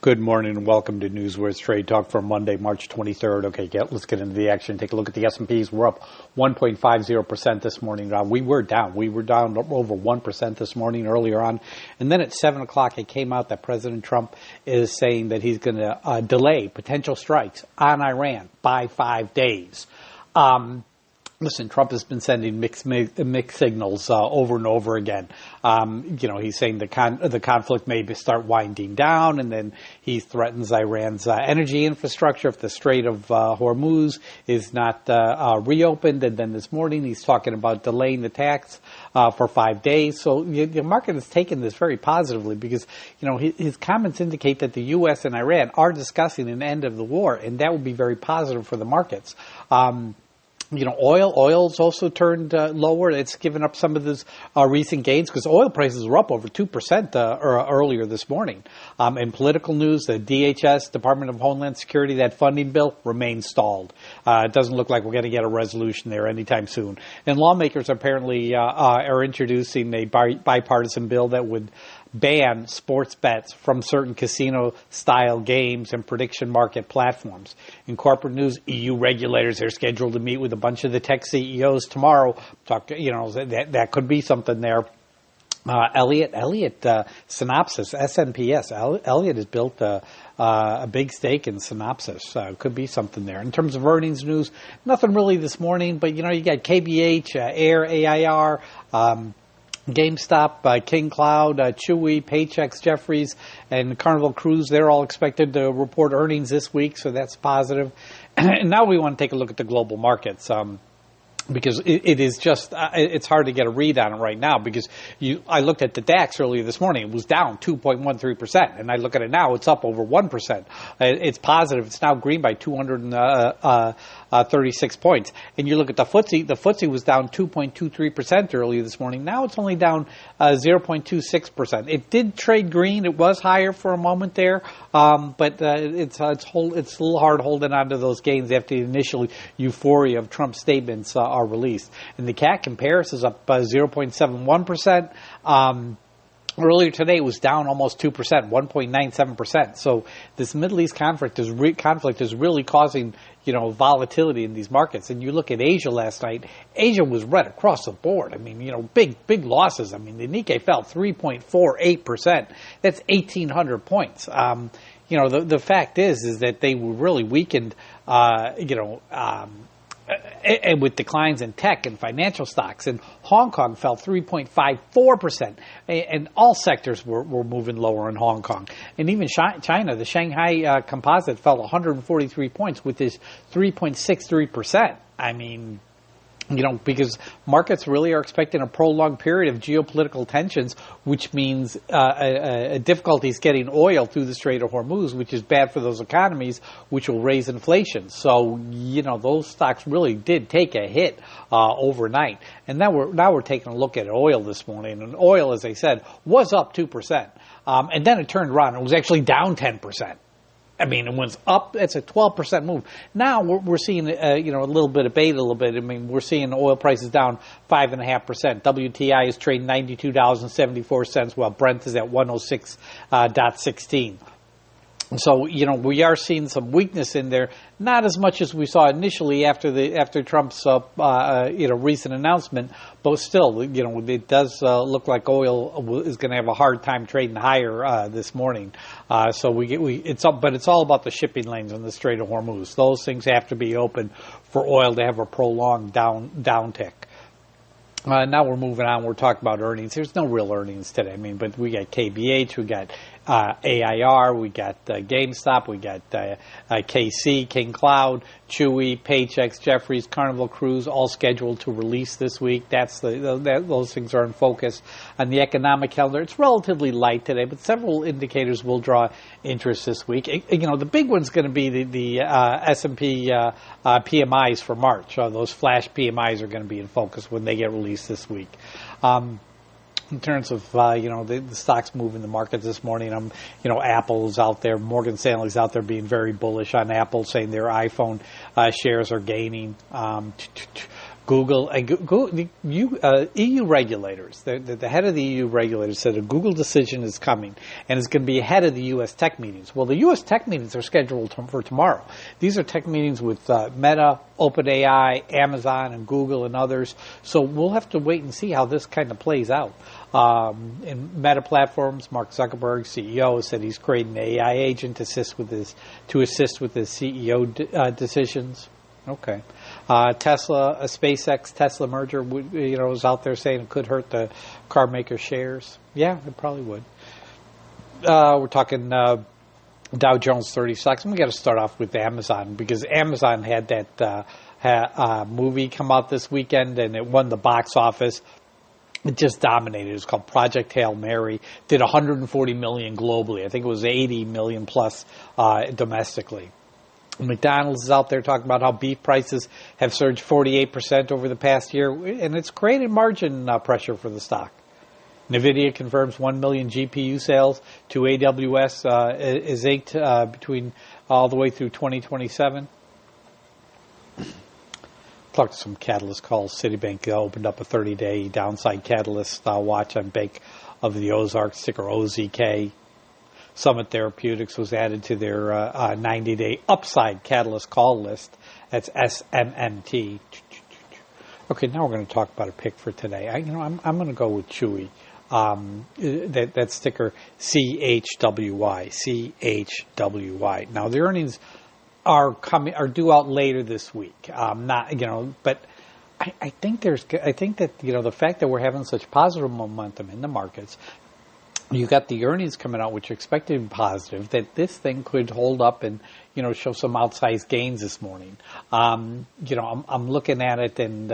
Good morning and welcome to NewsWare's Trade Talk for Monday, March 23rd. Okay, let's get into the action. Take a look at the S&Ps. We're up 1.50% this morning. We were down. We were down over 1% this morning earlier on. And then at 7 o'clock, it came out that President Trump is saying that he's going to delay potential strikes on Iran by 5 days. Listen, Trump has been sending mixed signals over and over again. He's saying the conflict may start winding down, and then he threatens Iran's energy infrastructure if the Strait of Hormuz is not reopened. And then this morning he's talking about delaying the tax for 5 days. So the market has taken this very positively because, his comments indicate that the U.S. and Iran are discussing an end of the war, and that would be very positive for the markets. Oil's also turned lower. It's given up some of those recent gains because oil prices were up over 2% earlier this morning. In political news, the DHS, Department of Homeland Security, that funding bill remains stalled. It doesn't look like we're going to get a resolution there anytime soon. And lawmakers apparently are introducing a bipartisan bill that would ban sports bets from certain casino-style games and prediction market platforms. In corporate news, EU regulators are scheduled to meet with a bunch of the tech CEOs tomorrow. That could be something there. Elliott, Synopsys, SNPS. Elliott has built a big stake in Synopsys. Could be something there. In terms of earnings news, nothing really this morning, but you got KBH, Air, AIR, GameStop, King Cloud, Chewy, Paychex, Jeffries, and Carnival Cruise. They're all expected to report earnings this week, so that's positive. And now we want to take a look at the global markets. Because it is just, it's hard to get a read on it right now because I looked at the DAX earlier this morning. It was down 2.13%. And I look at it now, it's up over 1%. It's positive. It's now green by 236 points. And you look at the FTSE was down 2.23% earlier this morning. Now it's only down 0.26%. It did trade green. It was higher for a moment there. But it's a little hard holding on to those gains after the initial euphoria of Trump's statements are released. And the CAC compares is up 0.71%. Earlier today, it was down almost 2%, 1.97%. So this Middle East conflict is really causing, volatility in these markets. And you look at Asia last night, Asia was red across the board. I mean, big losses. I mean, the Nikkei fell 3.48%. That's 1,800 points. The fact is that they were really weakened, and with declines in tech and financial stocks. And Hong Kong fell 3.54%. And all sectors were moving lower in Hong Kong. And even China, the Shanghai composite fell 143 points, which is 3.63%. I mean, because markets really are expecting a prolonged period of geopolitical tensions, which means difficulties getting oil through the Strait of Hormuz, which is bad for those economies, which will raise inflation. So, those stocks really did take a hit overnight. And now we're taking a look at oil this morning. And oil, as I said, was up 2%. And then it turned around. It was actually down 10%. I mean, it was up. It's a 12% move. Now we're seeing, a little bit of beta, a little bit. I mean, we're seeing oil prices down 5.5%. WTI is trading $92.74, while Brent is at 106.16. So, we are seeing some weakness in there, not as much as we saw initially after Trump's, recent announcement, but still, it does look like oil is going to have a hard time trading higher this morning. So it's up, but it's all about the shipping lanes in the Strait of Hormuz. Those things have to be open for oil to have a prolonged downtick. Now we're moving on. We're talking about earnings. There's no real earnings today. I mean, but we got KBH, we got AIR, we got GameStop, we got KC, King Cloud, Chewy, Paychex, Jeffries, Carnival Cruise, all scheduled to release this week. Those things are in focus. On the economic calendar, it's relatively light today, but several indicators will draw interest this week. The big one's going to be the S&P PMIs for March. Those flash PMIs are going to be in focus when they get released this week. In terms of, the stocks moving the markets this morning, Apple's out there, Morgan Stanley's out there being very bullish on Apple, saying their iPhone shares are gaining. Google, the EU regulators, the head of the EU regulators said a Google decision is coming and it's going to be ahead of the U.S. tech meetings. Well, the U.S. tech meetings are scheduled for tomorrow. These are tech meetings with Meta, OpenAI, Amazon, and Google and others. So we'll have to wait and see how this kind of plays out. In Meta Platforms, Mark Zuckerberg, CEO, said he's creating an AI agent to assist with his CEO decisions. Okay. Tesla, a SpaceX Tesla merger, was out there saying it could hurt the car maker shares. Yeah, it probably would. We're talking Dow Jones 30 stocks. And we got to start off with Amazon because Amazon had that movie come out this weekend and it won the box office. It just dominated. It was called Project Hail Mary. Did 140 million globally. I think it was 80 million plus domestically. McDonald's is out there talking about how beef prices have surged 48% over the past year, and it's created margin pressure for the stock. NVIDIA confirms 1 million GPU sales to AWS is inked between all the way through 2027. Talked to some catalyst calls. Citibank opened up a 30-day downside catalyst watch on Bank of the Ozarks, ticker OZK. Summit Therapeutics was added to their 90-day upside catalyst call list. That's SMMT. Okay, now we're going to talk about a pick for today. I'm going to go with Chewy. That's ticker CHWY. CHWY. Now the earnings are due out later this week. But I think that the fact that we're having such positive momentum in the markets. You got the earnings coming out, which are expected to be positive, that this thing could hold up and, show some outsized gains this morning. I'm looking at it and,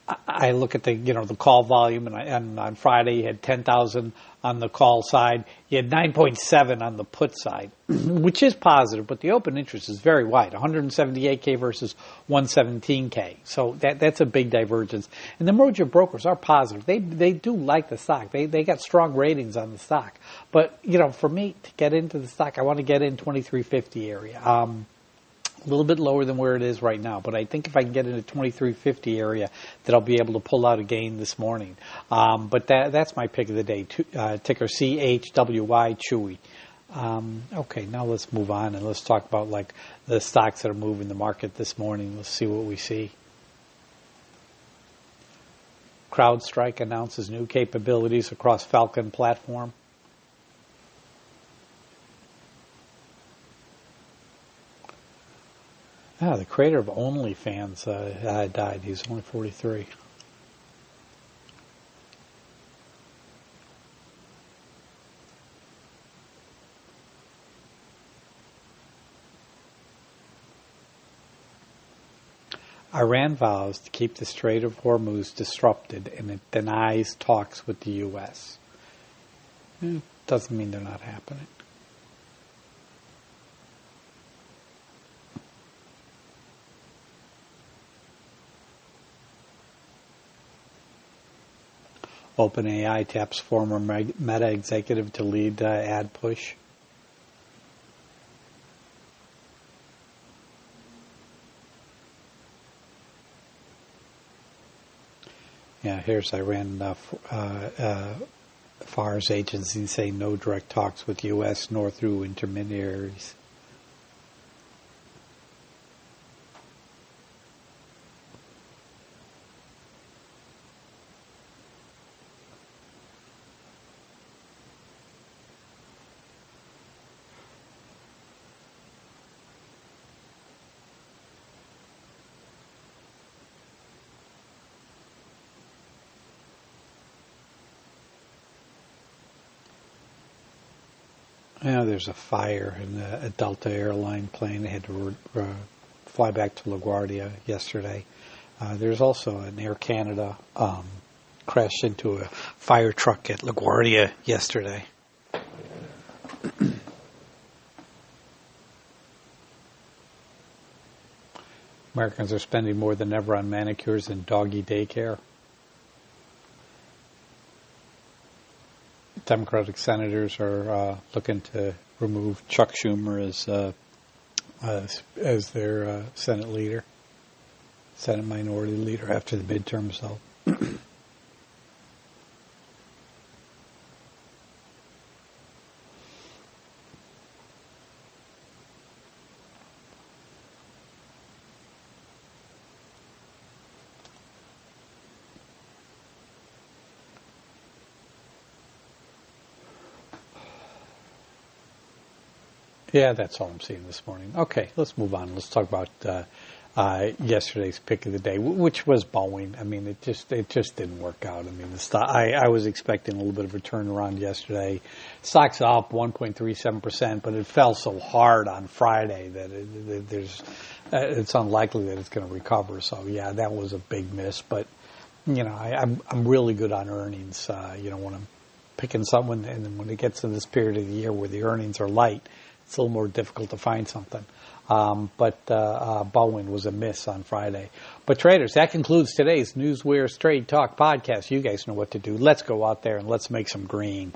I look at the call volume and on Friday you had 10,000 on the call side. You had 9.7 on the put side, which is positive, but the open interest is very wide, 178K versus 117K. So that's a big divergence. And the merger brokers are positive. They do like the stock. They got strong ratings on the stock. But, for me to get into the stock, I want to get in 2350 area. A little bit lower than where it is right now, but I think if I can get into 2350 area, that I'll be able to pull out a gain this morning. But that's my pick of the day. Ticker CHWY Chewy. Okay, now let's move on and let's talk about the stocks that are moving the market this morning. Let's see what we see. CrowdStrike announces new capabilities across Falcon platform. The creator of OnlyFans died. He was only 43. Iran vows to keep the Strait of Hormuz disrupted, and it denies talks with the U.S. It doesn't mean they're not happening. OpenAI taps former Meta executive to lead ad push. Yeah, here's Iran FARS agency saying no direct talks with U.S. nor through intermediaries. There's a fire in a Delta airline plane. They had to fly back to LaGuardia yesterday. There's also an Air Canada crashed into a fire truck at LaGuardia yesterday. Americans are spending more than ever on manicures and doggy daycare. Democratic senators are looking to remove Chuck Schumer as their Senate leader. Senate Minority Leader after the midterm, so. Yeah, that's all I'm seeing this morning. Okay, let's move on. Let's talk about yesterday's pick of the day, which was Boeing. I mean, it just didn't work out. I mean, the stock, I was expecting a little bit of a turnaround yesterday. Stock's up 1.37%, but it fell so hard on Friday that it's unlikely that it's going to recover. So yeah, that was a big miss. But I'm really good on earnings. When I'm picking someone, and then when it gets to this period of the year where the earnings are light, it's a little more difficult to find something. But Boeing was a miss on Friday. But traders, that concludes today's NewsWare's Trade Talk podcast. You guys know what to do. Let's go out there and let's make some green.